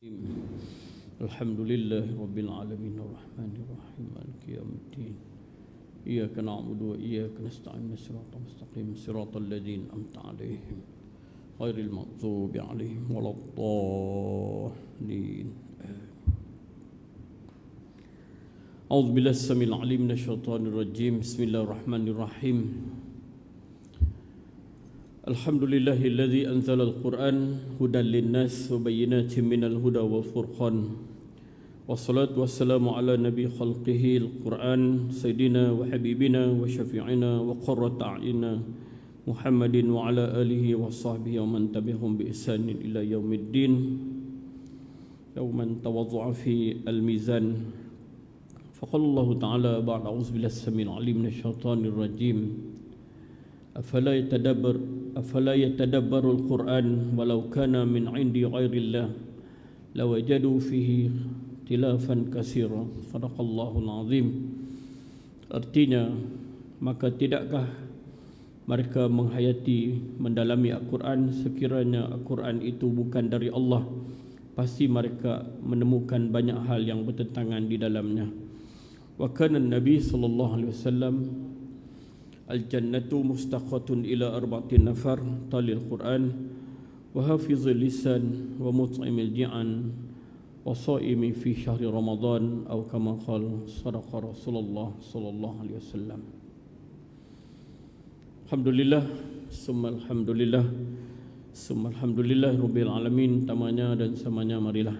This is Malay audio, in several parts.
Alhamdulillahi Rabbil Alamin Ar-Rahmanir Rahim Maliki Yawmiddin Iyyaka na'budu wa iyyaka nasta'in Siratal mustaqim Siratal ladzina an'amta 'alaihim ghairil maghdubi 'alaihim waladdallin. A'udzu billahi samil 'alim minasyaitonir rajim. Bismillahirrahmanirrahim. Alhamdulillahilladzi anzalal Qur'an hudan linnas wa bayyinatin minal huda wal furqan. Wassalatu wassalamu ala nabi khalqihi al-Qur'an sayyidina wa habibina wa syafi'ina wa qurrata a'yunina Muhammadin wa ala alihi wa sahbihi wa man tabi'ahum bi ihsanin ila yaumiddin. Yawman tawaddu'a fi al-mizan. Faqala Allah ta'ala ba'da a'udzu billahi samil 'alim minasyaitonir rajim. Afala yatadabbarul Qur'an walau kana min 'indi ghairillah lawajadu fihi ikhtilafan katsira. Shadaqallahul 'azim. Artinya, maka tidakkah mereka menghayati, mendalami Al-Quran sekiranya Al-Quran itu bukan dari Allah, pasti mereka menemukan banyak hal yang bertentangan di dalamnya. Wa kana Nabi sallallahu alaihi wasallam al-jannatu mustaqatun ila arba'atin nafar talil Quran wa hafizil lisan wa mut'imil ji'an wa sha'imi fi syahri Ramadan atau kama qala sadaqa Rasulullah sallallahu alaihi wasallam. Alhamdulillah, summa alhamdulillah, summa alhamdulillah rabbil alamin. Tamanya dan samanya marilah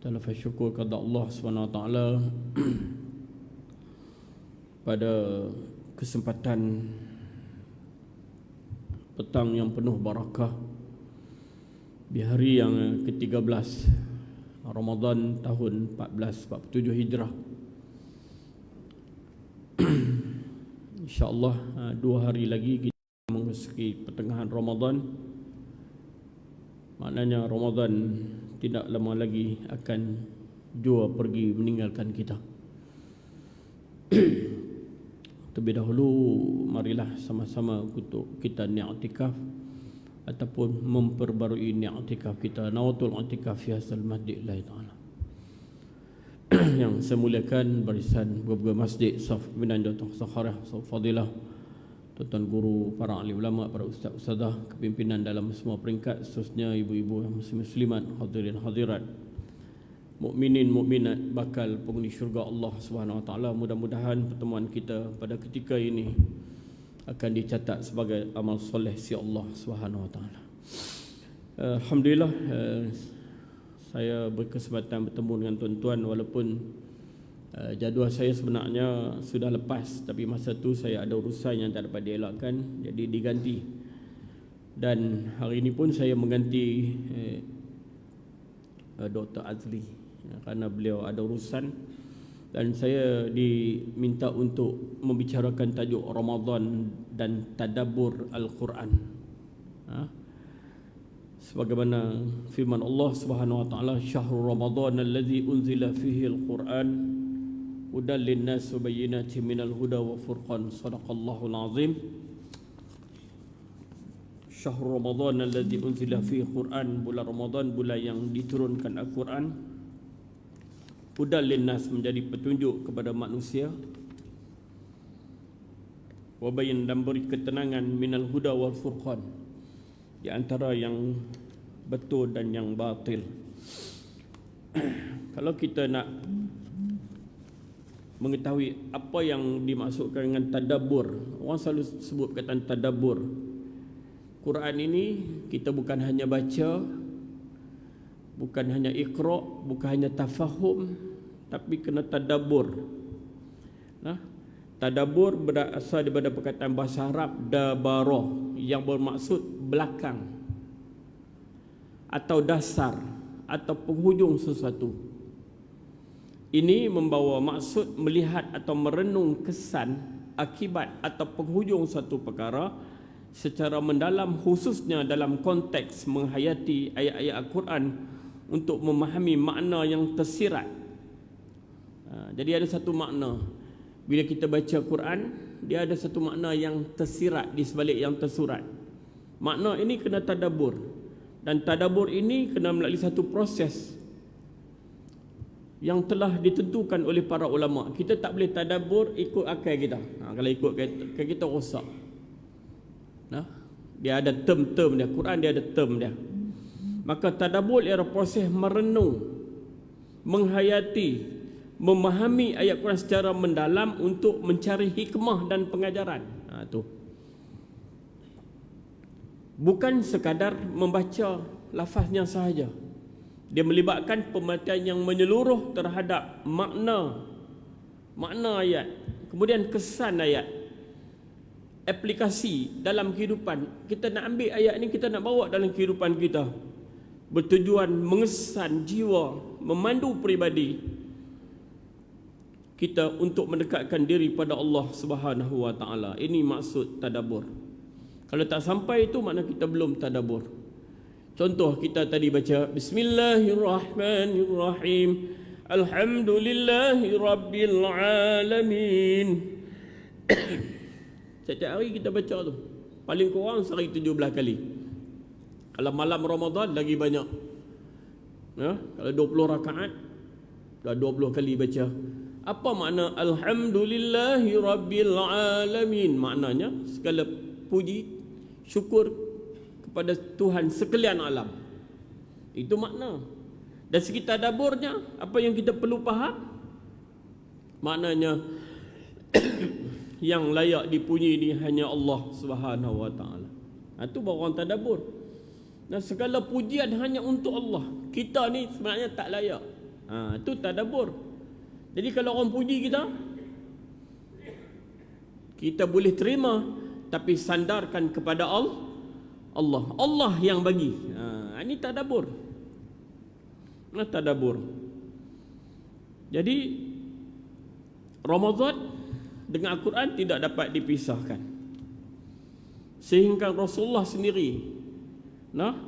kita bersyukur kepada Allah Subhanahu wa taala pada kesempatan petang yang penuh barakah di hari yang ke-13 Ramadan tahun 1447 Hijrah. InsyaAllah 2 hari lagi kita memasuki pertengahan Ramadan. Maknanya Ramadan tidak lama lagi akan jua pergi meninggalkan kita. Terlebih dahulu marilah sama-sama untuk kita ni'tikaf ataupun memperbarui ni'tikaf kita, nawatul i'tikaf fi hadzal masjid Allah Ta'ala. Yang saya muliakan barisan beberapa masjid Saf Binan Datuk Sakharah, Saf Fadilah, tuan guru, para ahli ulama, para ustaz-ustazah, kepimpinan dalam semua peringkat, khususnya ibu-ibu muslimat, hadirin hadirat, mukminin mukminat bakal penghuni syurga Allah Subhanahu wa taala. Mudah-mudahan pertemuan kita pada ketika ini akan dicatat sebagai amal soleh si Allah Subhanahu wa taala. Alhamdulillah, saya berkesempatan bertemu dengan tuan-tuan walaupun jadual saya sebenarnya sudah lepas, tapi masa tu saya ada urusan yang tak dapat dielakkan, jadi diganti. Dan hari ini pun saya mengganti Dr. Azli kerana beliau ada urusan, dan saya diminta untuk membicarakan tajuk Ramadan dan tadabbur Al-Quran. Sebagaimana firman Allah Subhanahu wa taala, syahrul Ramadan allazi unzila fihi al-Quran hudan linnas wa bayyinatin minal huda wa furqan. Shadaqallahul azim. Syahrul Ramadan allazi unzila fihi al-Quran, bulan Ramadan, bulan yang diturunkan Al-Quran. Hudan linnas, menjadi petunjuk kepada manusia. Wa bayyin, dan beri ketenangan, minal huda wal furqan, di antara yang betul dan yang batil. Kalau kita nak mengetahui apa yang dimaksudkan dengan tadabbur, orang selalu sebut perkataan tadabbur. Quran ini kita bukan hanya baca, bukan hanya iqra, bukan hanya tafahum, tapi kena tadabbur. Tadabbur berasal daripada perkataan bahasa Arab dabarah, yang bermaksud belakang atau dasar atau penghujung sesuatu. Ini membawa maksud melihat atau merenung kesan, akibat atau penghujung satu perkara secara mendalam, khususnya dalam konteks menghayati ayat-ayat Al-Quran untuk memahami makna yang tersirat. Jadi ada satu makna bila kita baca Quran, dia ada satu makna yang tersirat di sebalik yang tersurat. Makna ini kena tadabbur. Dan tadabbur ini kena melalui satu proses yang telah ditentukan oleh para ulama. Kita tak boleh tadabbur ikut akal kita. Kalau ikut akal kita rosak. Dia ada term-term dia. Quran dia ada term dia. Maka tadabbur ialah proses merenung, menghayati, memahami ayat Quran secara mendalam untuk mencari hikmah dan pengajaran. Tu. Bukan sekadar membaca lafaznya sahaja. Dia melibatkan pemerhatian yang menyeluruh terhadap makna ayat, kemudian kesan ayat, aplikasi dalam kehidupan. Kita nak ambil ayat ni, kita nak bawa dalam kehidupan kita, bertujuan mengesan jiwa, memandu peribadi kita untuk mendekatkan diri pada Allah Subhanahu wa taala. Ini maksud tadabbur. Kalau tak sampai itu, makna kita belum tadabbur. Contoh kita tadi baca Bismillahirrahmanirrahim, Alhamdulillahi Rabbil Alamin. Setiap hari kita baca tu, paling kurang sehari 17 kali. Kalau malam Ramadan lagi banyak. Kalau 20 rakaat dah 20 kali baca. Apa makna Alhamdulillahi Rabbil Alamin? Maknanya segala puji, syukur kepada Tuhan sekalian alam. Itu makna. Dan segi tadabburnya, apa yang kita perlu faham? Maknanya yang layak dipuji ni hanya Allah Subhanahu wa taala. Itu baru orang tadabbur. Dan segala pujian hanya untuk Allah. Kita ni sebenarnya tak layak. Itu tadabbur. Jadi kalau orang puji kita boleh terima, tapi sandarkan kepada Allah yang bagi. Ini tadabbur. Tadabbur. Jadi Ramadan dengan Al-Quran tidak dapat dipisahkan. Sehingga Rasulullah sendiri,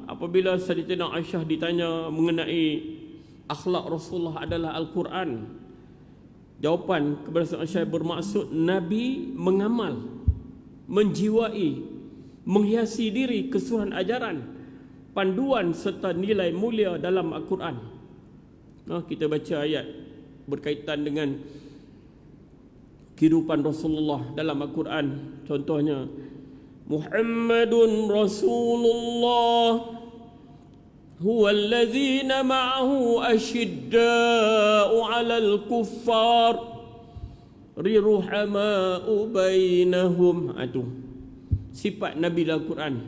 apabila Sayyidatina Aisyah ditanya mengenai akhlak Rasulullah adalah Al-Quran, jawapan kepada Sayyidatina Aisyah bermaksud Nabi mengamal, menjiwai, menghiasi diri keseluruhan ajaran, panduan serta nilai mulia dalam Al-Quran. Kita baca ayat berkaitan dengan kehidupan Rasulullah dalam Al-Quran. Contohnya, Muhammadun Rasulullah huwallazina ma'ahu ashidda'u 'alal kuffar riruhama'u bainahum. Itu sifat Nabi dalam Quran.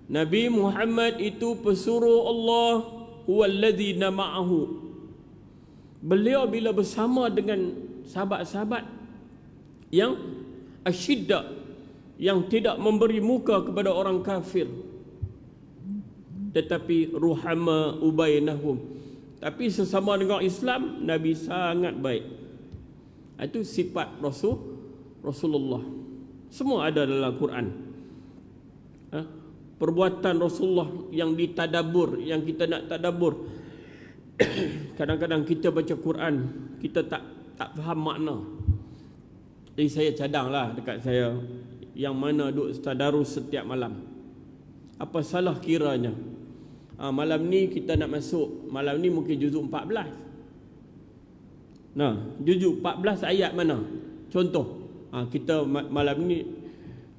Nabi Muhammad itu pesuruh Allah, huwallazina ma'ahu. Beliau bila bersama dengan sahabat-sahabat yang asyidda, yang tidak memberi muka kepada orang kafir, tetapi ruhama ubainahum, tapi sesama dengan Islam Nabi sangat baik. Itu sifat Rasulullah. Semua ada dalam Quran. Perbuatan Rasulullah yang ditadabbur, yang kita nak tadabbur. Kadang-kadang kita baca Quran, kita tak faham makna. Jadi saya cadanglah dekat saya yang mana duk tadarus setiap malam. Apa salah kiranya? Malam ni kita nak masuk, malam ni mungkin juzuk 14. Juzuk 14 ayat mana? Contoh, kita malam ni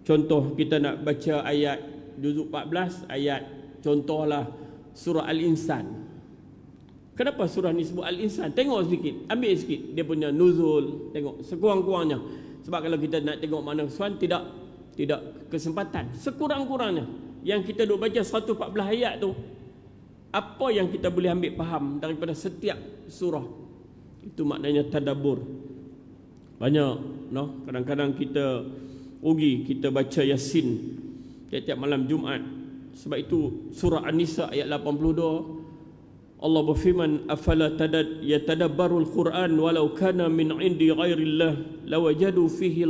contoh kita nak baca ayat juzuk 14 ayat, contohlah surah Al-Insan. Kenapa surah ni sebut Al-Insan? Tengok sedikit, ambil sikit dia punya nuzul, tengok sekurang-kurangnya. Sebab kalau kita nak tengok makna keseluruhan, tidak kesempatan. Sekurang-kurangnya yang kita duk baca 114 ayat tu, apa yang kita boleh ambil faham daripada setiap surah? Itu maknanya tadabbur. Banyak, kadang-kadang kita rugi, kita baca Yasin tiap-tiap malam Jumaat. Sebab itu surah An-Nisa ayat 82, Allah berfirman, afala yatadabbarul Quran walau kana min indi ghairillah lawajadu fihi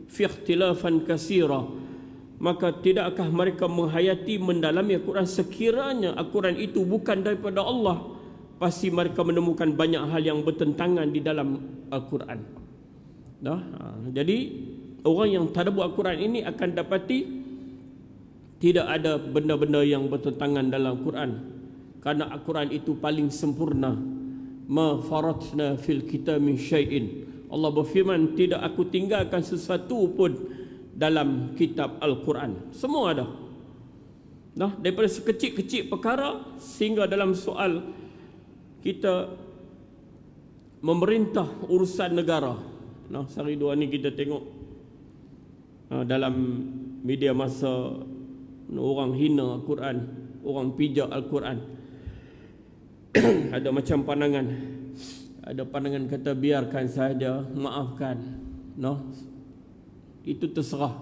ikhtilafan katsira. Maka tidakkah mereka menghayati mendalami Al-Quran, sekiranya Al-Quran itu bukan daripada Allah, pasti mereka menemukan banyak hal yang bertentangan di dalam Al-Quran. Jadi orang yang tadabbur Al-Quran ini akan dapati Tidak ada benda-benda yang bertentangan dalam Quran, karena Al-Quran itu paling sempurna. Ma faratna fil kitab min syai'in. Allah berfirman, tidak aku tinggalkan sesuatu pun dalam kitab Al-Quran. Semua ada. Nah, daripada sekecil-kecil perkara sehingga dalam soal kita memerintah urusan negara. Nah, sehari dua ni kita tengok dalam media masa orang hina Al-Quran, orang pijak Al-Quran. Ada macam pandangan. Ada pandangan kata biarkan saja, maafkan. No? Itu terserah.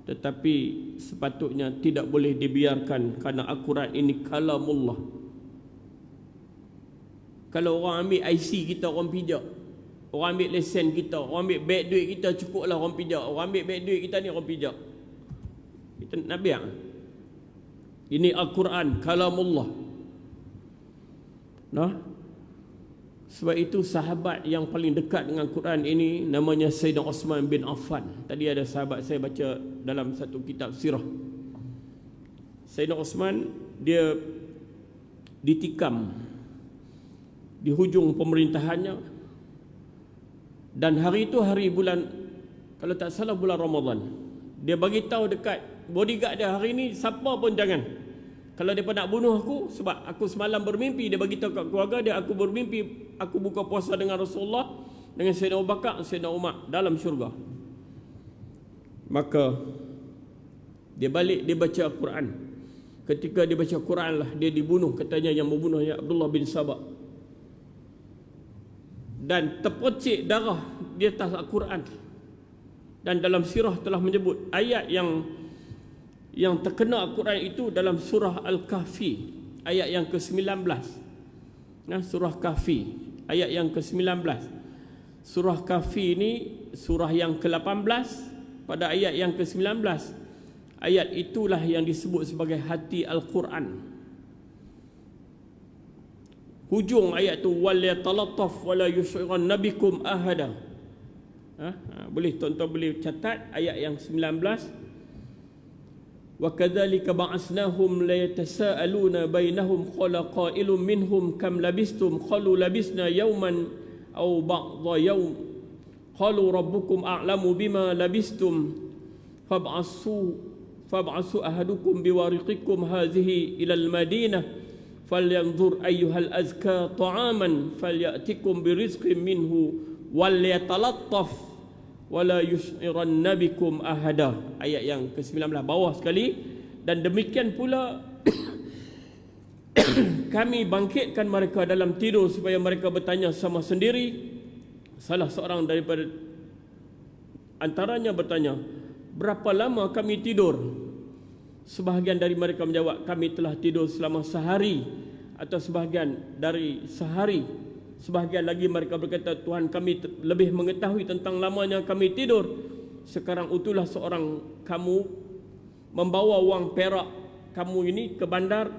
Tetapi sepatutnya tidak boleh dibiarkan, kerana Al-Quran ini kalamullah. Kalau orang ambil IC kita, orang pijak. Orang ambil lesen kita, orang ambil beg duit kita, cukuplah orang pijak. Orang ambil beg duit kita ni orang pijak. Kita nak biar. Ini Al-Quran kalamullah. Nah, sebab itu sahabat yang paling dekat dengan Quran ini namanya Sayyidina Osman bin Affan. Tadi ada sahabat saya baca dalam satu kitab sirah. Sayyidina Osman dia ditikam di hujung pemerintahannya, dan hari itu hari bulan, kalau tak salah bulan Ramadan. Dia bagi tahu dekat bodyguard dia, hari ni siapa pun jangan. Kalau mereka nak bunuh aku, sebab aku semalam bermimpi, dia bagi tahu kat keluarga dia, aku bermimpi aku buka puasa dengan Rasulullah, dengan Sayyidina Abu Bakar, Sayyidina Umar dalam syurga. Maka dia balik, dia baca Al-Quran. Ketika dia baca Quran lah dia dibunuh. Katanya yang membunuhnya Abdullah bin Sabah. Dan terpocik darah di atas Al-Quran. Dan dalam sirah telah menyebut ayat yang terkena Al-Quran itu dalam surah Al-Kahfi, ayat yang ke-19. Nah, surah Kahfi, ayat yang ke-19. Surah Kahfi ini surah yang ke-18 pada ayat yang ke-19. Ayat itulah yang disebut sebagai hati Al-Quran. Hujung ayat tu, wal yatalattaf wala yusy'iranna bikum ahada. Boleh tuan-tuan boleh catat ayat yang 19. Wa kadzalika ba'asnahum la yatasaaluna bainahum qala qailun minhum kam labistum qalu labisna yawman aw ba'dha yawm qalu rabbukum a'lamu bima labistum fab'asu ahadukum biwariqikum hadhihi ila al-madinah falyanzur ayyuhal azka ta'aman falyatikum birizqin minhu wal yatalattaf wala yusy'iranna bikum ahada. Ayat yang ke-19 bawah sekali. Dan demikian pula kami bangkitkan mereka dalam tidur supaya mereka bertanya sama sendiri. Salah seorang daripada antaranya bertanya, berapa lama kami tidur? Sebahagian dari mereka menjawab, kami telah tidur selama sehari, atau sebahagian dari sehari. Sebahagian lagi mereka berkata, Tuhan kami lebih mengetahui tentang lamanya kami tidur. Sekarang utulah seorang kamu membawa wang perak kamu ini ke bandar,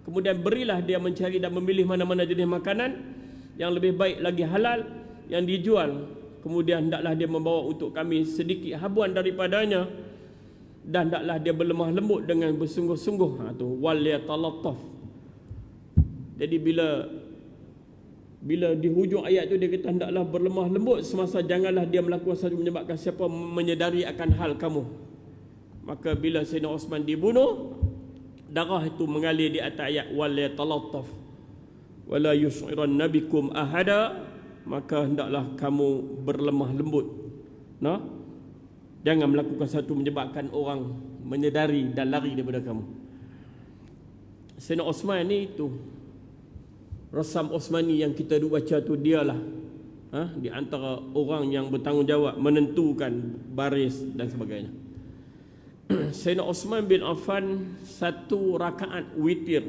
kemudian berilah dia mencari dan memilih mana-mana jenis makanan yang lebih baik lagi halal yang dijual. Kemudian hendaklah dia membawa untuk kami sedikit habuan daripadanya, dan hendaklah dia berlemah lembut dengan bersungguh-sungguh. Tu wal yatalattaf. Jadi bila di hujung ayat tu dia kata hendaklah berlemah lembut semasa janganlah dia melakukan sesuatu menyebabkan siapa menyedari akan hal kamu. Maka bila Sayyidina Osman dibunuh, darah itu mengalir di atas ayat wal yatalattaf wala yusy'iranna bikum ahada, maka hendaklah kamu berlemah lembut. Nah, jangan melakukan sesuatu menyebabkan orang menyedari dan lari daripada kamu. Sayyidina Osman ni tu Rasam Osmani yang kita duk baca tu, dialah di antara orang yang bertanggungjawab menentukan baris dan sebagainya. Sayyidina Osman bin Affan satu rakaat witir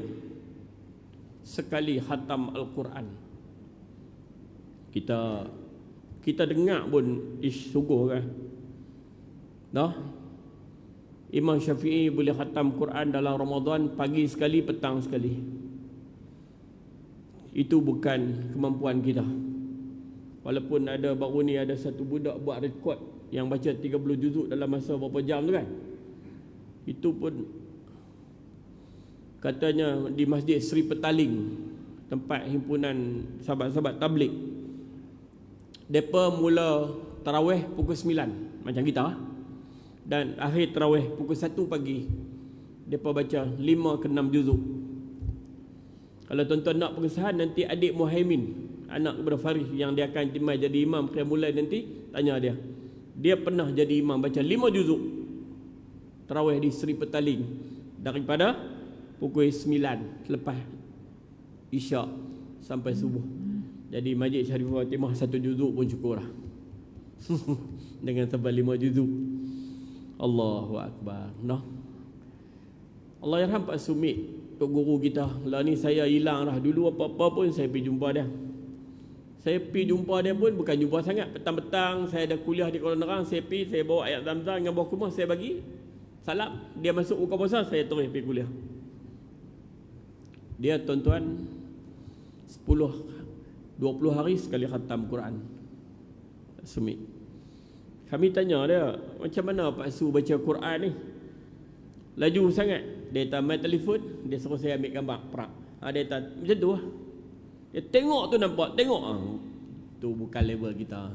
sekali khatam Al-Quran. Kita dengar pun sungguh kan. Dah Imam Syafi'i boleh khatam Quran dalam Ramadan pagi sekali, petang sekali. Itu bukan kemampuan kita. Walaupun ada baru ni ada satu budak buat rekod yang baca 30 juzuk dalam masa berapa jam tu kan. Itu pun Katanya di Masjid Seri Petaling, tempat himpunan sahabat-sahabat tabligh, mereka mula tarawih pukul 9 macam kita, dan akhir tarawih pukul 1 pagi. Mereka baca 5 ke 6 juzuk. Kalau tuan-tuan nak pengesahan, nanti adik Muhaimin, anak kepada Faris, yang dia akan timai jadi imam mulai nanti, tanya dia. Dia pernah jadi imam baca 5 juzuk tarawih di Seri Petaling daripada pukul 9 lepas Isyak sampai subuh. Jadi Masjid Syarifah Fatimah 1 juzuk pun cukup lah. Dengan sampai 5 juzuk. Allahu Akbar. Nah, Allah yarham Pak Sumit, Tok Guru kita. Lah ni saya hilang dah. Dulu apa-apa pun saya pergi jumpa dia. Saya pergi jumpa dia pun bukan jumpa sangat. Petang-petang saya ada kuliah di Kuala Nerang, saya pergi, saya bawa ayat Zamzam dengan buah kurma, saya bagi salam. Dia masuk buka puasa, saya terus pergi kuliah. Dia tuan-tuan 10-20 hari sekali khatam Quran. Sumit. Kami tanya dia, macam mana Pak Su baca Quran ni? Laju sangat. Dia main telefon, dia suruh saya ambil gambar perak. Dia macam tu lah. Dia tengok tu nampak, tengok. Tu bukan level kita.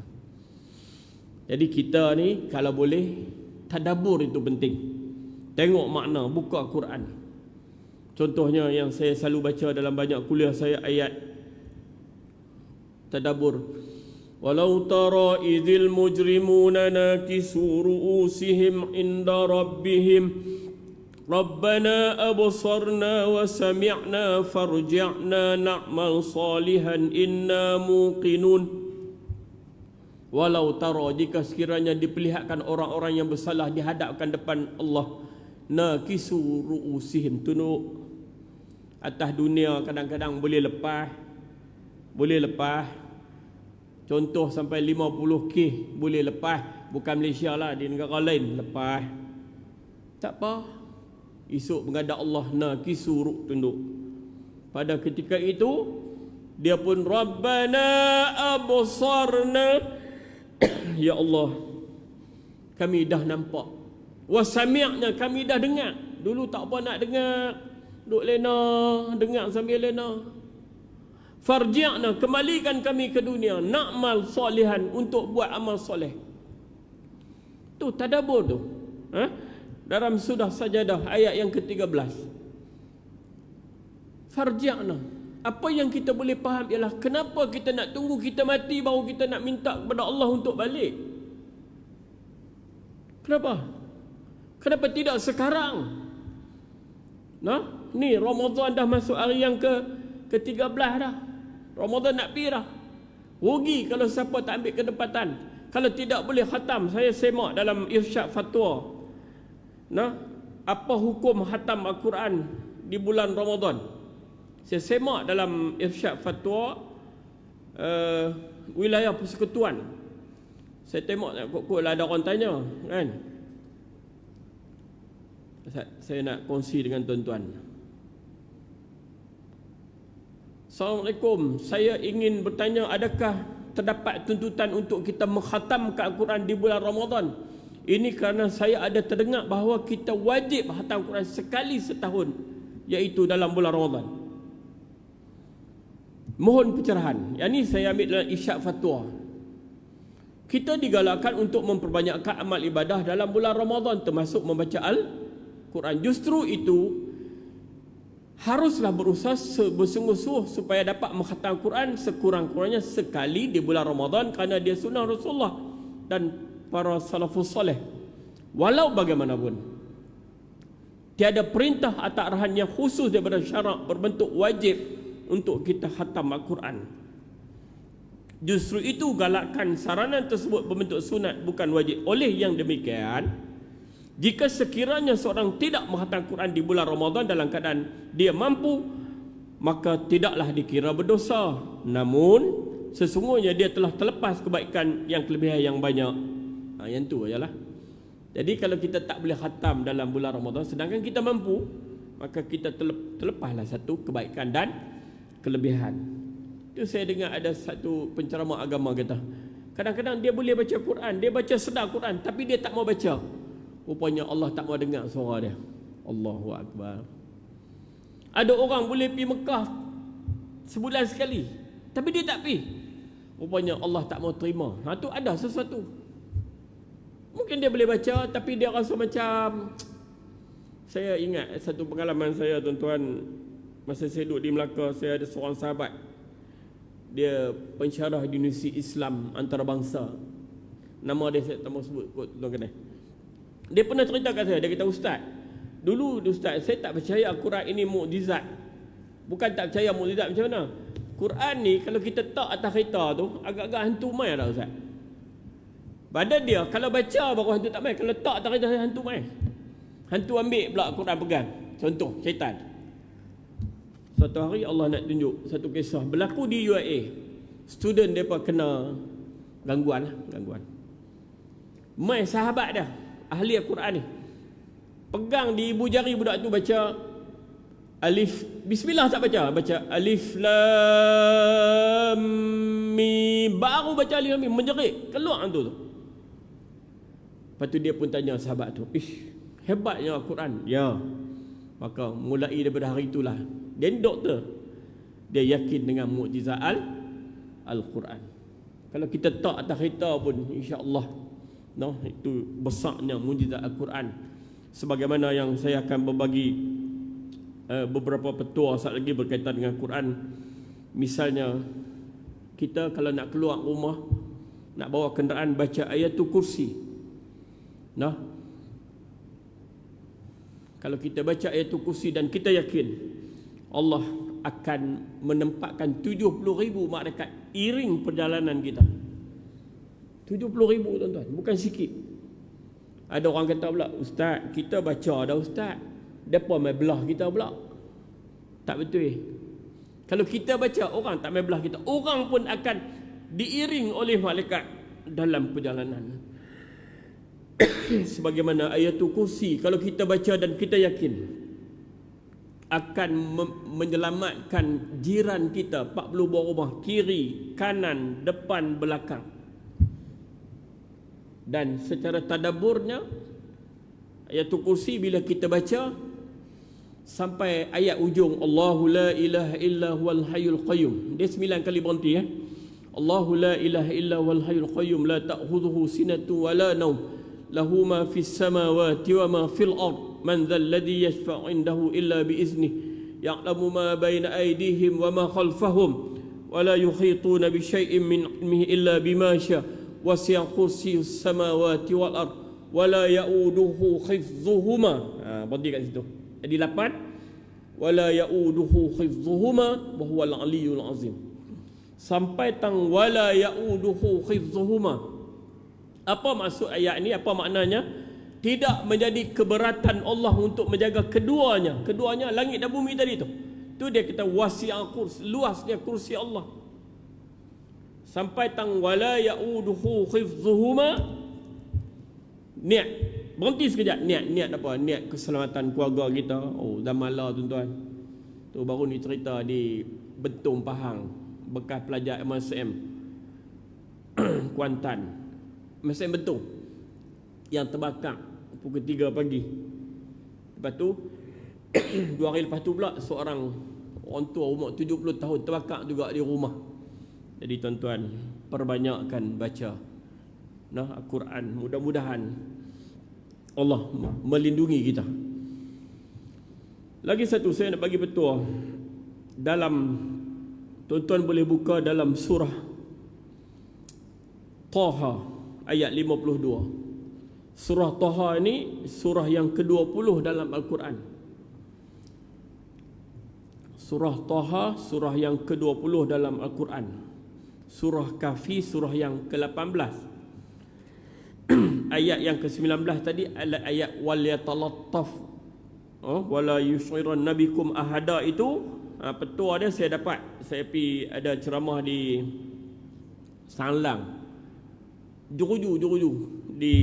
Jadi kita ni kalau boleh, tadabbur itu penting. Tengok makna, buka Quran. Contohnya yang saya selalu baca dalam banyak kuliah saya, ayat tadabbur. Walau tara idzil mujrimuna nakisu ru'usihim inda rabbihim Rabbana absarna wa sami'na farji'na na'mal salihan inna muqinun. Walau tara, jika sekiranya diperlihatkan orang-orang yang bersalah dihadapkan depan Allah, nakisu ru'usihim, tunduk atas dunia, kadang-kadang boleh lepas. Contoh sampai 50k boleh lepas. Bukan Malaysia lah, di negara lain lepas. Tak apa. Esok menghadap Allah, nakisu ru'us, tunduk. Pada ketika itu dia pun Rabbana absarna, ya Allah, kami dah nampak. Wa sami'na, kami dah dengar. Dulu tak apa nak dengar, duk lena, dengar sambil lena. Farji'na, kembalikan kami ke dunia, na'mal salihan, untuk buat amal soleh. Tu tadabbur tu. Dalam surah Sajadah ayat yang ke-13. Farji'na. Apa yang kita boleh faham ialah kenapa kita nak tunggu kita mati baru kita nak minta kepada Allah untuk balik. Kenapa? Kenapa tidak sekarang? Nah, ni Ramadan dah masuk hari yang ke-13 dah. Ramadan nak pergi dah. Rugi kalau siapa tak ambil kedepatan. Kalau tidak boleh khatam, saya semak dalam irsyad fatwa. Nah, apa hukum khatam Al-Quran di bulan Ramadan? Saya semak dalam irsyad fatwa wilayah persekutuan. Saya tengok kok ada orang tanya kan. Saya nak kongsi dengan tuan-tuan. Assalamualaikum, saya ingin bertanya, adakah terdapat tuntutan untuk kita mengkhatamkan Al-Quran di bulan Ramadan? Ini kerana saya ada terdengar bahawa kita wajib khatam Quran sekali setahun, iaitu dalam bulan Ramadan. Mohon pencerahan. Yang ini saya ambil dalam irsyad fatwa. Kita digalakkan untuk memperbanyakkan amal ibadah dalam bulan Ramadan, termasuk membaca Al-Quran. Justru itu haruslah berusaha bersungguh-sungguh supaya dapat mengkhatam Quran sekurang-kurangnya sekali di bulan Ramadan, kerana dia sunnah Rasulullah dan para salafus salih. Walau bagaimanapun, tiada perintah atau arahan yang khusus daripada syarak berbentuk wajib untuk kita khatam Al-Quran. Justru itu galakkan saranan tersebut berbentuk sunat, bukan wajib. Oleh yang demikian, jika sekiranya seorang tidak menghatam Quran di bulan Ramadan dalam keadaan dia mampu, maka tidaklah dikira berdosa. Namun sesungguhnya dia telah terlepas kebaikan yang kelebihan yang banyak. Yang tu ajalah. Jadi kalau kita tak boleh khatam dalam bulan Ramadan sedangkan kita mampu, maka kita terlepaslah satu kebaikan dan kelebihan. Itu saya dengar ada satu penceramah agama kata, kadang-kadang dia boleh baca Quran, dia baca sedar Quran, tapi dia tak mau baca. Rupanya Allah tak mau dengar suara dia. Allahu Akbar. Ada orang boleh pergi Mekah sebulan sekali, tapi dia tak pergi. Rupanya Allah tak mau terima. Tu ada sesuatu. Mungkin dia boleh baca, tapi dia rasa macam... Saya ingat satu pengalaman saya, tuan-tuan. Masa saya duduk di Melaka, saya ada seorang sahabat. Dia pensyarah di Universiti Islam Antarabangsa. Nama dia saya tak mau sebut kot, tuan kena. Dia pernah cerita kat saya, dia kata, Ustaz, dulu Ustaz, saya tak percaya Al-Quran ini mukjizat. Bukan tak percaya mukjizat macam mana. Quran ni kalau kita tak atas kereta tu, agak-agak hantu mai dah Ustaz. Badan dia kalau baca baru hantu tak mai, kalau tak atas kereta hantu mai. Hantu ambil pula Quran pegang. Contoh, syaitan. Suatu hari Allah nak tunjuk satu kisah berlaku di UAE. Student mereka kena gangguan. Mai sahabat dah, ahli Al-Quran ni, pegang di ibu jari budak tu baca alif, bismillah tak baca alif lam mim, baru baca alif lam mim, menjerit keluar tu. Lepas tu dia pun tanya sahabat tu, hebatnya Al-Quran. Ya. Maka mulai daripada hari itulah dia doktor, dia yakin dengan mukjizat Al-Quran. Kalau kita tak atas kereta pun, insya-Allah, itu besarnya mukjizat Al-Quran. Sebagaimana yang saya akan berbagi beberapa petua saat lagi berkaitan dengan Quran. Misalnya, kita kalau nak keluar rumah, nak bawa kenderaan, baca Ayatul Kursi. Kalau kita baca Ayatul Kursi dan kita yakin Allah akan menempatkan 70,000 malaikat iring perjalanan kita. 70,000 tuan-tuan, bukan sikit. Ada orang kata pula, Ustaz, kita baca dah Ustaz, depa mai belah kita pula. Tak betul. Kalau kita baca, orang tak mai belah kita, orang pun akan diiring oleh malaikat dalam perjalanan. Sebagaimana Ayatul Kursi, kalau kita baca dan kita yakin akan menyelamatkan jiran kita 40 buah rumah, kiri, kanan, depan, belakang. Dan secara tadabburnya, Ayatul Kursi bila kita baca sampai ayat ujung, Allahu la ilaha illa huwal hayyul qayyum, dia 9 kali berhenti. Allahu la ilaha illa huwal hayyul qayyum, la ta'khudhuhu sinatun wa la nawm, lahu ma fis samawati wa ma fil ard, man dhal ladzi yashfa'u indahu illa bi iznihi, ya'lamu ma bayna aydihim wa ma khalfahum, wa la yuhituna bi syai'in min ilmihi illa bima syaa, wasi'a kursiyyus samawati wal ard, wa la ya'uduhu hifdhuhuma. Berhenti kat situ. Jadi 8, wa la ya'uduhu hifdhuhuma wa huwal aliyyul azim. Sampai tang wa la ya'uduhu hifdhuhuma. Apa maksud ayat ini? Apa maknanya? Tidak menjadi keberatan Allah untuk menjaga keduanya. Keduanya langit dan bumi tadi tu. Tu dia kata wasi'a kursi, luasnya kursi Allah. Sampai tang wala ya'uduhu hifdhuhuma. Niat. Berhenti sekejap. Niat apa? Niat keselamatan keluarga kita. Oh, dah malah tuan-tuan. Tu baru ni cerita di Bentong Pahang, bekas pelajar MSM Kuantan. MSM Bentong yang terbakar pukul 3 pagi. Lepas tu 2 hari lepas tu pula seorang orang tua umur 70 tahun terbakar juga di rumah. Jadi tuan-tuan, perbanyakkan baca Al-Quran. Mudah-mudahan Allah melindungi kita. Lagi satu saya nak bagi petua. Tuan-tuan boleh buka dalam surah Taha ayat 52. Surah Taha ini surah yang ke-20 dalam Al-Quran. Surah Taha surah yang ke-20 dalam Al-Quran. Surah Kahfi surah yang ke-18. Ayat yang ke-19 tadi adalah ayat wal yatalattaf wala yushiran nabikum ahada. Itu petua dia saya dapat. Saya pergi ada ceramah di Sanglang, Juruju di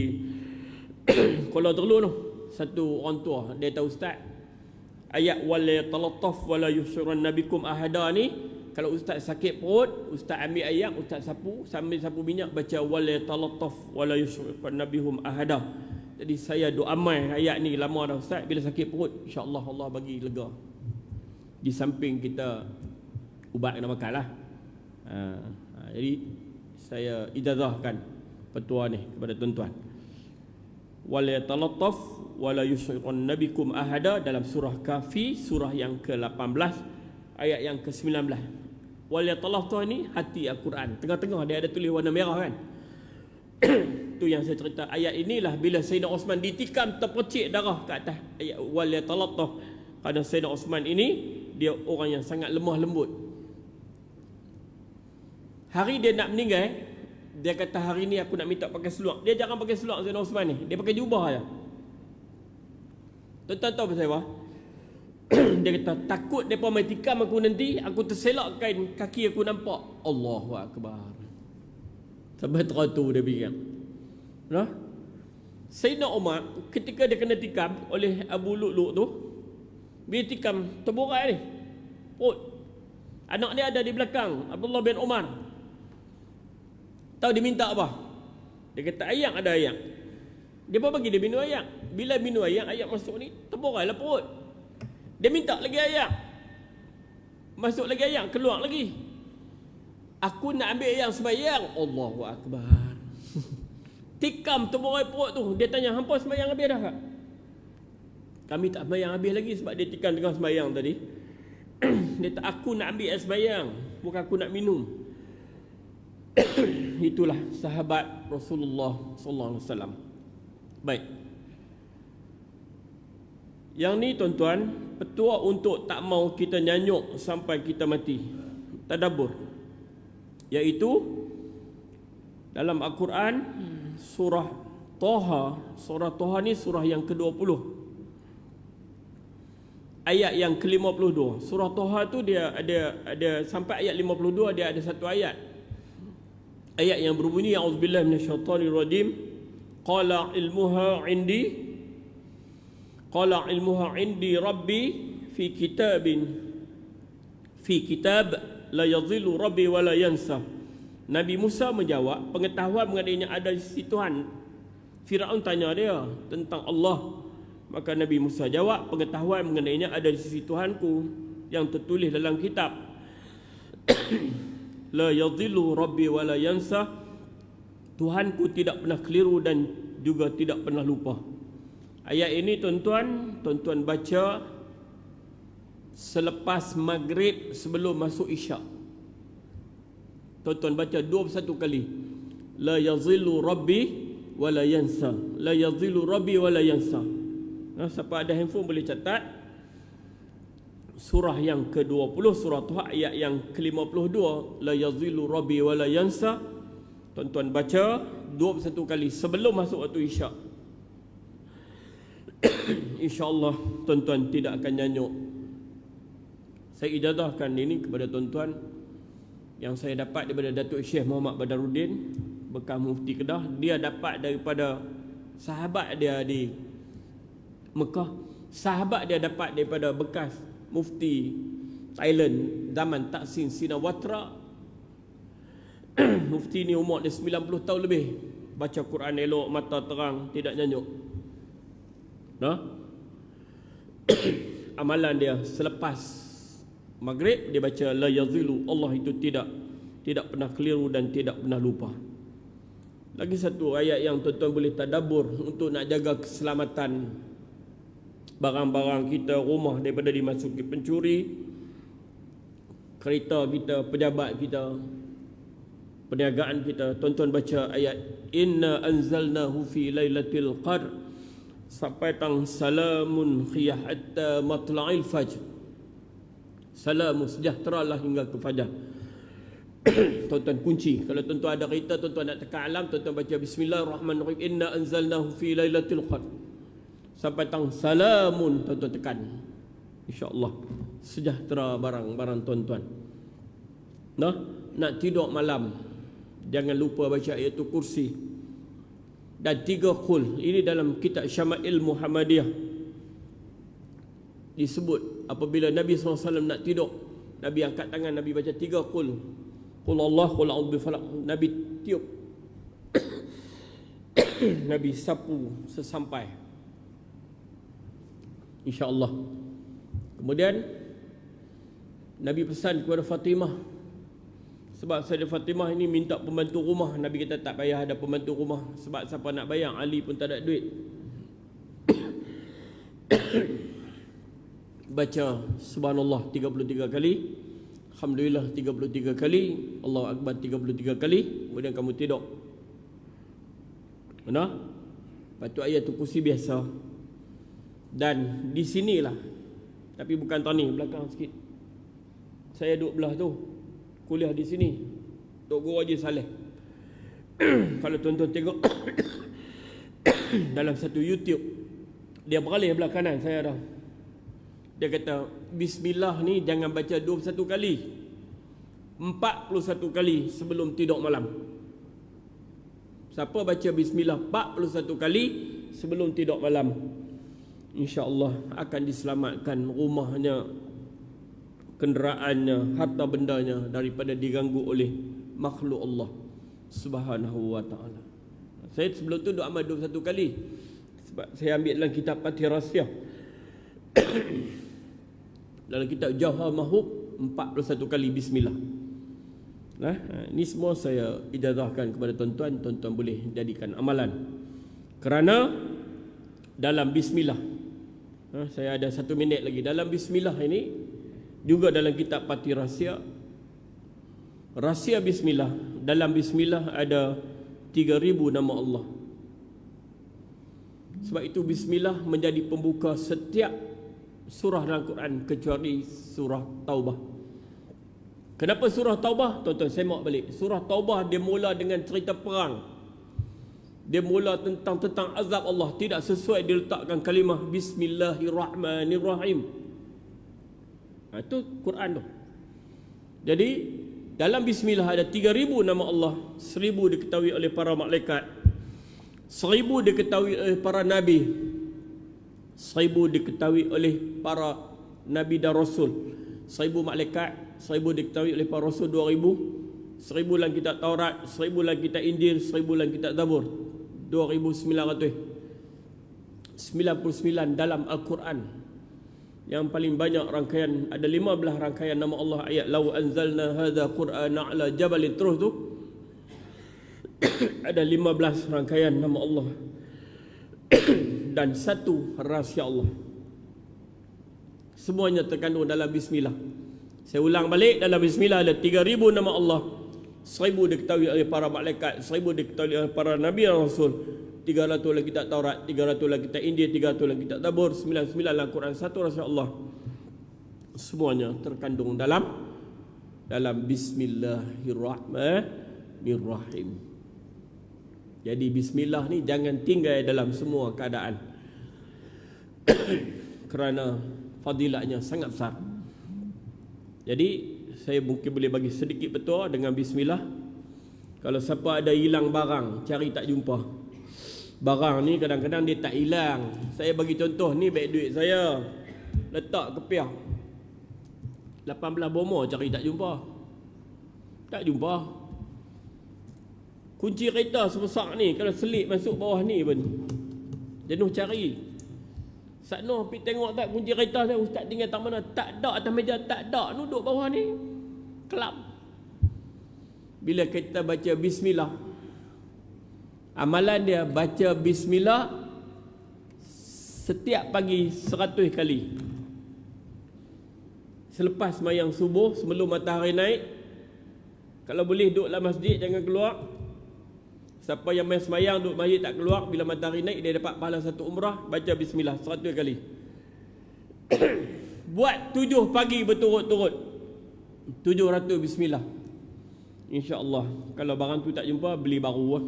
Kuala Terlu tu. Satu orang tua dia tahu, Ustaz, ayat wal yatalattaf wala yushiran nabikum ahada ni, kalau ustaz sakit perut, ustaz ambil ayat, ustaz sapu, sambil sapu minyak baca wal yatalattaf wala yushiran nabihum ahada. Jadi saya doa amal ayat ni lama dah ustaz, bila sakit perut insya-Allah Allah bagi lega. Di samping kita ubat kena makan lah. Jadi saya ijazahkan petua ni kepada tuan-tuan. Wal yatalattaf wala yusyriqun nabikum ahada, dalam surah Kahfi, surah yang ke-18 ayat yang ke-19. Wal yatalattaf ni hati Al-Quran. Tengah-tengah dia ada tulis warna merah kan. Tu yang saya cerita. Ayat inilah bila Sayyidina Osman ditikam terpercik darah ke atas ayat wal yatalattaf. Kerana Sayyidina Osman ini dia orang yang sangat lemah lembut. Hari dia nak meninggal, dia kata hari ni aku nak minta pakai seluar. Dia jarang pakai seluar Sayyidina Osman ni. Dia pakai jubah je. Tuan-tuan tahu pasal apa? Dia kata takut mereka main tikam aku nanti, aku terselak kain kaki aku nampak. Allahu Akbar. Sampai teratu dia fikir. Nah? Sayyidina Umar ketika dia kena tikam oleh Abu Lu'lu' tu, dia tikam terborak ni. Anak dia ada di belakang, Abdullah bin Umar. Tahu dia minta apa? Dia kata ayak, ada ayak. Dia pun bagi dia minum ayak. Bila minum ayak, ayak masuk ni, terborailah perut. Dia minta lagi ayak. Masuk lagi ayak, keluar lagi. Aku nak ambil ayak sembahyang. Allahu Akbar. Tikam terborai perut tu. Dia tanya, hampa sembahyang habis dah tak? Kami tak sembahyang habis lagi sebab dia tikam dengan sembahyang tadi. Dia tak, aku nak ambil air sembahyang, bukan aku nak minum. Itulah sahabat Rasulullah sallallahu alaihi wasallam. Baik. Yang ni tuan-tuan, petua untuk tak mau kita nyanyuk sampai kita mati. Tadabbur. Iaitu dalam Al-Quran surah Taha. Surah Taha ni surah yang ke-20. Ayat yang ke-52. Surah Taha tu dia ada sampai ayat 52 dia ada satu ayat. Ayat yang berbunyi a'udzubillahi minasyaitonir rajim. Qala ilmuha indi rabbi fi kitab la yadhillu rabbi wa la yansa. Nabi Musa menjawab, pengetahuan mengenainya ada di sisi Tuhan. Firaun tanya dia tentang Allah. Maka Nabi Musa jawab, pengetahuan mengenainya ada di sisi Tuhanku yang tertulis dalam kitab. La yadhillu rabbi wa la yansa. Tuhanku tidak pernah keliru dan juga tidak pernah lupa. Ayat ini tuan-tuan baca selepas maghrib sebelum masuk isyak. Tuan-tuan baca 21 kali. La yadhillu rabbi wa la yansa. La yadhillu rabbi wa la yansa. Siapa ada handphone boleh catat. Surah yang ke-20 surah Taha ayat yang ke-52, la yazillu rabbi wa la yansa. Tuan-tuan baca 21 kali sebelum masuk waktu isyak. InsyaAllah tuan-tuan tidak akan nyanyuk. Saya ijazahkan ini kepada tuan-tuan yang saya dapat daripada Datuk Syekh Muhammad Badaruddin bekas Mufti Kedah. Dia dapat daripada sahabat dia di Mekah. Sahabat dia dapat daripada bekas Mufti Thailand zaman Thaksin Shinawatra. Mufti ni umur dia 90 tahun lebih. Baca Quran elok, mata terang, tidak nyanyuk. Amalan dia selepas maghrib dia baca la yazilu. Allah itu tidak pernah keliru dan tidak pernah lupa. Lagi satu ayat yang tuan-tuan boleh tadabbur untuk nak jaga keselamatan barang-barang kita, rumah daripada dimasuki pencuri, kereta kita, pejabat kita, perniagaan kita. Tuan-tuan baca ayat inna anzalnahu fi lailatul qadr sampai tang salamun khiyah hatta matla'il fajr. Salam sejahteralah hingga ke fajar. Tuan-tuan kunci. Kalau tuan-tuan ada kereta, tuan-tuan nak tekan alam, tuan-tuan baca bismillahirrahmanirrahim inna anzalnahu fi lailatul qadr sampai tang salamun, tuan-tuan tekan. InsyaAllah sejahtera barang-barang tuan-tuan. Nak tidur malam, jangan lupa baca ayatul kursi dan 3 qul. Ini dalam kitab Syama'il Muhammadiyah disebut apabila Nabi SAW nak tidur, Nabi angkat tangan, Nabi baca 3 qul. Qul Allah, qul a'udzu bifalaq. Nabi tiup. Nabi sapu sesampai. InsyaAllah. Kemudian Nabi pesan kepada Fatimah, sebab Sayyidah Fatimah ini minta pembantu rumah. Nabi kata tak payah ada pembantu rumah, sebab siapa nak bayar, Ali pun tak ada duit. Baca subhanallah 33 kali, alhamdulillah 33 kali, Allahu akbar 33 kali, kemudian kamu tidur. Benar? Lepas tu ayatul kursi biasa. Dan di sinilah, tapi bukan tahun ni, belakang sikit, saya duduk belah tu, kuliah di sini, Tok Guru Haji Saleh. Kalau tuan-tuan tengok dalam satu YouTube, dia beralih belah kanan saya dah. Dia kata bismillah ni jangan baca 21 kali, 41 kali sebelum tidur malam. Siapa baca bismillah 41 kali sebelum tidur malam, insya-Allah akan diselamatkan rumahnya, kenderaannya, harta bendanya daripada diganggu oleh makhluk Allah Subhanahu wa taala. Saya sebelum tu duk amal 21 kali sebab saya ambil dalam kitab Fatih Rahsia. Dalam kitab Jawhar Mahub 41 kali bismillah. Nah, ini semua saya ijazahkan kepada tuan-tuan, tuan-tuan boleh jadikan amalan. Kerana dalam bismillah, saya ada 1 minit lagi. Dalam bismillah ini juga dalam kitab Fatih Rahsia, rahsia bismillah, dalam bismillah ada 3000 nama Allah. Sebab itu bismillah menjadi pembuka setiap surah dalam Quran kecuali surah Taubah. Kenapa surah Taubah? Tuan-tuan semak balik. Surah Taubah dia mula dengan cerita perang. Dia mula tentang azab Allah, tidak sesuai diletakkan kalimah Bismillahirrahmanirrahim. Itu Quran tu. Jadi dalam bismillah ada 3000 nama Allah, 1000 diketahui oleh para malaikat, 1000 diketahui oleh para nabi, 1000 diketahui oleh para nabi dan rasul, 1000 malaikat, 1000 diketahui oleh para rasul, 2000, 1000 dalam kitab Taurat, 1000 dalam kitab Injil, 1000 dalam kitab Zabur, 2999 dalam Al-Quran. Yang paling banyak rangkaian, ada 15 rangkaian nama Allah ayat lau anzalna hadza qur'ana ala jabalin, terus tu ada 15 rangkaian nama Allah dan 1 rahsia Allah. Semuanya terkandung dalam bismillah. Saya ulang balik, dalam bismillah ada 3000 nama Allah, 1000 diketahui oleh para malaikat, 1000 diketahui oleh para nabi dan rasul, 300 dalam kitab Taurat, 300 dalam kitab Injil, 300 dalam kitab Zabur, 99 dalam Quran, 1 rahsia Allah. Semuanya terkandung dalam Bismillahirrahmanirrahim. Jadi bismillah ni jangan tinggal dalam semua keadaan kerana fadilatnya sangat besar. Jadi saya mungkin boleh bagi sedikit petua dengan bismillah. Kalau siapa ada hilang barang, cari tak jumpa. Barang ni kadang-kadang dia tak hilang. Saya bagi contoh, ni beg duit saya, letak kepiah 18 bomo, cari tak jumpa. Tak jumpa. Kunci kereta sebesar ni, kalau selit masuk bawah ni pun jenuh cari. Sakno pergi tengok tak kunci kereta saya, ustaz tinggal tak mana? Tak ada atas meja, tak ada, duduk bawah ni. Kelap. Bila kita baca bismillah, amalan dia baca bismillah setiap pagi 100 kali. Selepas sembahyang subuh, sebelum matahari naik, kalau boleh duduk dalam masjid, jangan keluar. Siapa yang main sembahyang duduk masjid tak keluar, bila matahari naik dia dapat pahala 1 umrah, baca bismillah 100 kali. Buat 7 pagi berturut-turut, 700 bismillah. InsyaAllah. Kalau barang tu tak jumpa, beli baru.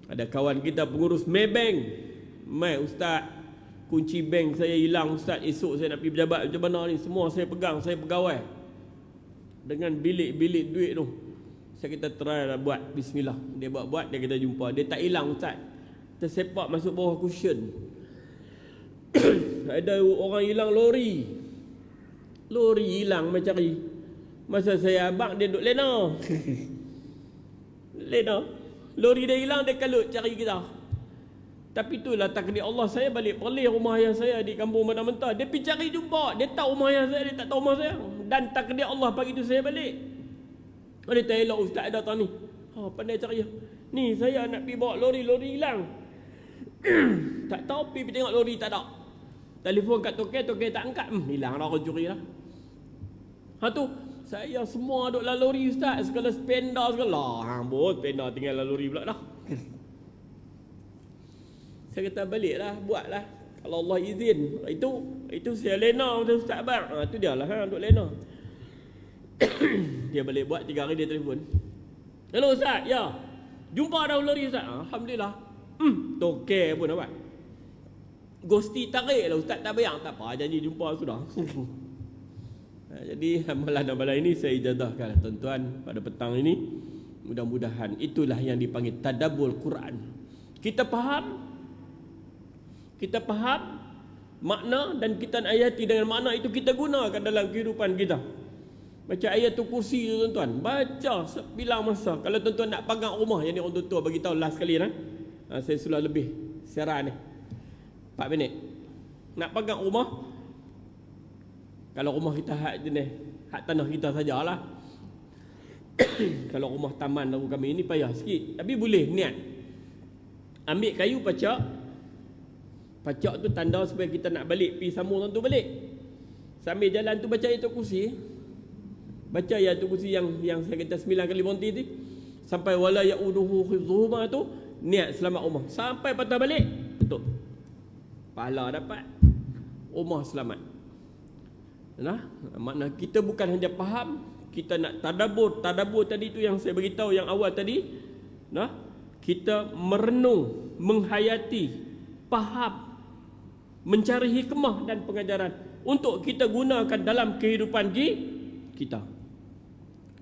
Ada kawan kita pengurus Maybank, mai ustaz, kunci bank saya hilang ustaz, esok saya nak pergi pejabat macam mana ni, semua saya pegang, saya pegawai dengan bilik-bilik duit tu. Saya kita try lah buat bismillah. Dia buat-buat, dia kita jumpa. Dia tak hilang ustaz, tersepak masuk bawah cushion. Ada orang hilang lori hilang, macam cari. Masa saya abang, dia duduk lena. Lena lori dia hilang, dia kalut cari kita. Tapi itulah takdir Allah. Saya balik Perlis, rumah ayah saya di kampung Bandar Mentah. Dia pergi cari jumpa. Dia tahu rumah ayah saya, dia tak tahu rumah saya. Dan takdir Allah pagi tu saya balik. Dia tak elok ustaz datang ni. Pandai cari. Ni saya nak pergi bawa lori hilang. Tak tahu pergi tengok lori tak ada. Telefon kat token tak angkat. Hilang dah, orang curi lah. Tu saya semua duduk dalam lori ustaz. Segala spenda segala. Bos spenda tinggal dalam lori pula dah. Saya kata baliklah, buatlah. Kalau Allah izin. Itu saya lena macam Ustaz Abang. Itu dia lah duduk lena. Dia balik buat 3 hari dia telefon. Hello Ustaz, ya. Jumpa dah lori Ustaz. Alhamdulillah. Toke pun dapat. Gosti tarik lah Ustaz tak bayang. Tak apa, janji jumpa sudah. Jadi malam ini saya ijazahkan tuan-tuan pada petang ini. Mudah-mudahan itulah yang dipanggil tadabbur Quran. Kita faham makna dan kita ayati dengan makna itu kita gunakan dalam kehidupan kita. Baca ayatul kursi tu tuan-tuan, baca sebilang masa. Kalau tuan-tuan nak pegang rumah, yang ni orang tua bagi tahu last kali saya sudah lebih siaran ni 4 minit. Nak pegang rumah, kalau rumah kita hak tanah kita sajalah. Kalau rumah taman lagu kami ini payah sikit, tapi boleh niat ambil kayu pacak tu tanda supaya kita nak balik pergi sambung tu balik. Sambil jalan tu baca ayatul kursi. Baca ayatul kursi yang saya kata 9 kali bonti tu sampai wala yauduhu hifdhuhuma tu, niat selamat rumah. Sampai patah balik, betul. Pahala dapat, rumah selamat. Makna kita bukan hanya faham, kita nak tadabbur. Tadabbur tadi tu yang saya beritahu yang awal tadi. Kita merenung, menghayati, faham, mencari hikmah dan pengajaran untuk kita gunakan dalam kehidupan kita.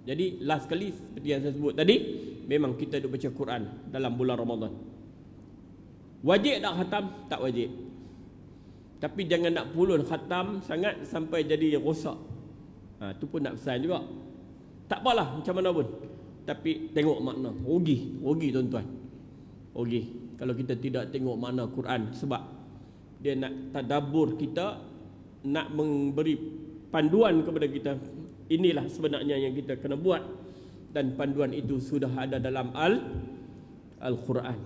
Jadi last kali seperti yang saya sebut tadi, memang kita duk baca Quran dalam bulan Ramadan. Wajib tak khatam? Tak wajib. Tapi jangan nak pulun khatam sangat sampai jadi rosak. Tu pun nak pesan juga. Tak apalah macam mana pun. Tapi tengok makna. Rugi tuan-tuan. Rugi kalau kita tidak tengok makna Quran, sebab dia nak tadabbur kita, nak memberi panduan kepada kita. Inilah sebenarnya yang kita kena buat, dan panduan itu sudah ada dalam Al-Quran.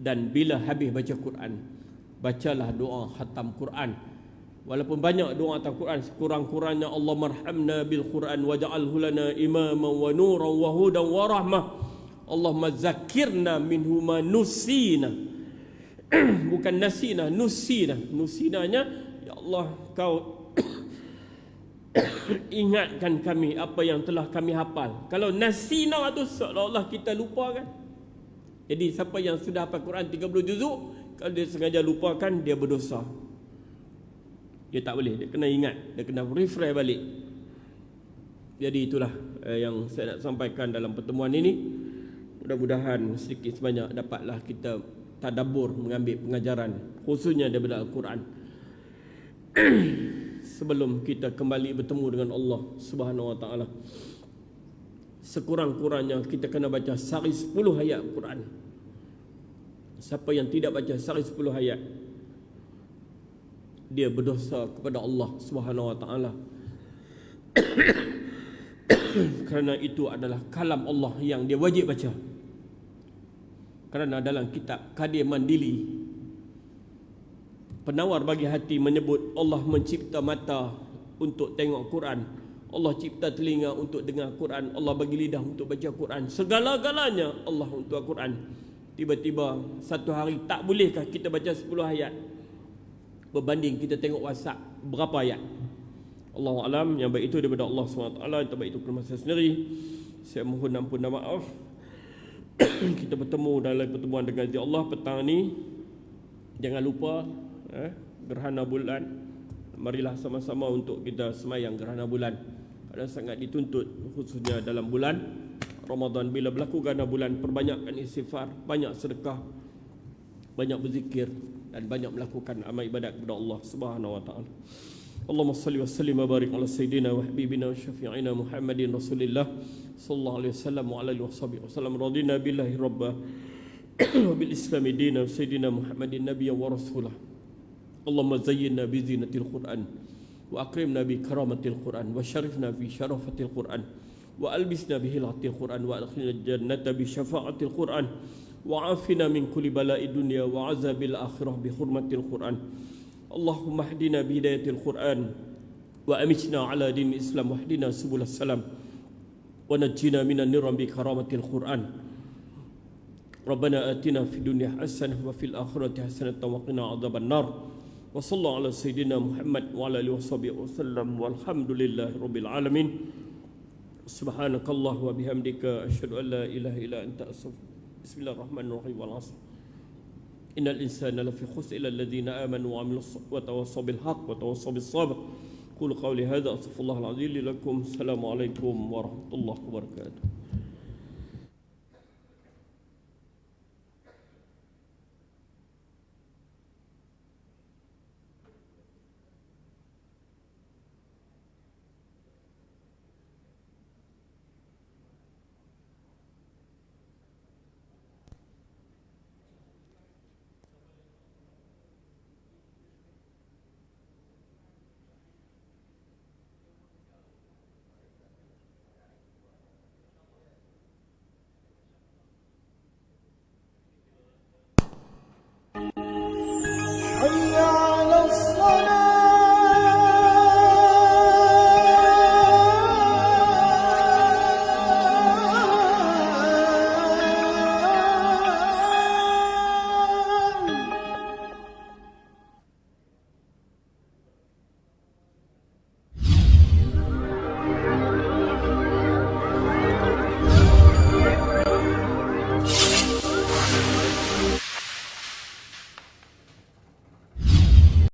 Dan bila habis baca Quran, bacalah doa khatam Quran. Walaupun banyak doa khatam Quran, sekurang-kurangnya Allah marhamna bil Quran waj'alhu lana imaman wa nuran wa hudan wa rahmah. Allahumma zakirna minhu ma nusina. Bukan nasina, nusina. Nusinanya, ya Allah, kau ingatkan kami apa yang telah kami hafal. Kalau nasina tu seolah-olah kita lupa kan. Jadi siapa yang sudah hafal Quran 30 juzuk, kalau dia sengaja lupakan, dia berdosa. Dia tak boleh, dia kena ingat, dia kena refresh balik. Jadi itulah yang saya nak sampaikan dalam pertemuan ini. Mudah-mudahan sedikit sebanyak dapatlah kita tadabbur, mengambil pengajaran khususnya daripada Al-Quran. Sebelum kita kembali bertemu dengan Allah Subhanahu Wa Taala, sekurang-kurangnya kita kena baca sehari 10 ayat Quran. Siapa yang tidak baca sehari 10 ayat, dia berdosa kepada Allah Subhanahu Wa Taala. Kerana itu adalah kalam Allah yang dia wajib baca. Kerana dalam kitab Qadir Mandili, penawar bagi hati, menyebut Allah mencipta mata untuk tengok Quran, Allah cipta telinga untuk dengar Quran, Allah bagi lidah untuk baca Quran. Segala-galanya Allah untuk Quran. Tiba-tiba satu hari, tak bolehkah kita baca 10 ayat berbanding kita tengok WhatsApp berapa ayat? Allahu alam. Yang baik itu daripada Allah SWT, yang tak baik itu kerana saya sendiri. Saya mohon ampun dan maaf. Kita bertemu dalam pertemuan dengan Allah petang ni. Jangan lupa gerhana bulan. Marilah sama-sama untuk kita semayang gerhana bulan, kerana sangat dituntut khususnya dalam bulan Ramadan. Bila berlaku gerhana bulan, perbanyakkan istighfar, banyak sedekah, banyak berzikir, dan banyak melakukan amal ibadat kepada Allah Subhanahu Wa Taala. Allahumma salli wa sallim wa barik ala sayyidina wa habibina wa syafi'ina Muhammadin Rasulillah sallallahu alaihi wasallam wa ala alihi washabihi wasallam. Radina billahi rabba وبالإسلام دينا سيدنا محمد نبيا ورسولا اللهم زينا بزينة القرآن وأكرمنا بكرامة القرآن وشرفنا بشرفة القرآن وألبسنا بهلعة القرآن وأدخلنا الجنة بشفاعة القرآن وعافنا من كل بلاء الدنيا وعذاب الآخرة بحرمة القرآن اللهم اهدنا بهداية القرآن وأمتنا على دين الإسلام واهدنا سبل السلام ونجنا من النيران بكرامة القرآن ربنا آتنا في الدنيا حسنة وفي الآخرة حسنة وقنا عذاب النار وصلى الله على سيدنا محمد وعلى آله وصحبه وسلم والحمد لله رب العالمين سبحانك الله وبحمدك أشهد أن لا إله إلا أنت أستغفرك بسم الله الرحمن الرحيم والعصر إن الإنسان لفي خسر إلا الذين آمنوا وعملوا وتواصوا بالحق وتواصوا بالصبر قولوا قولي هذا أستغفر الله العظيم لي لكم السلام عليكم ورحمة الله وبركاته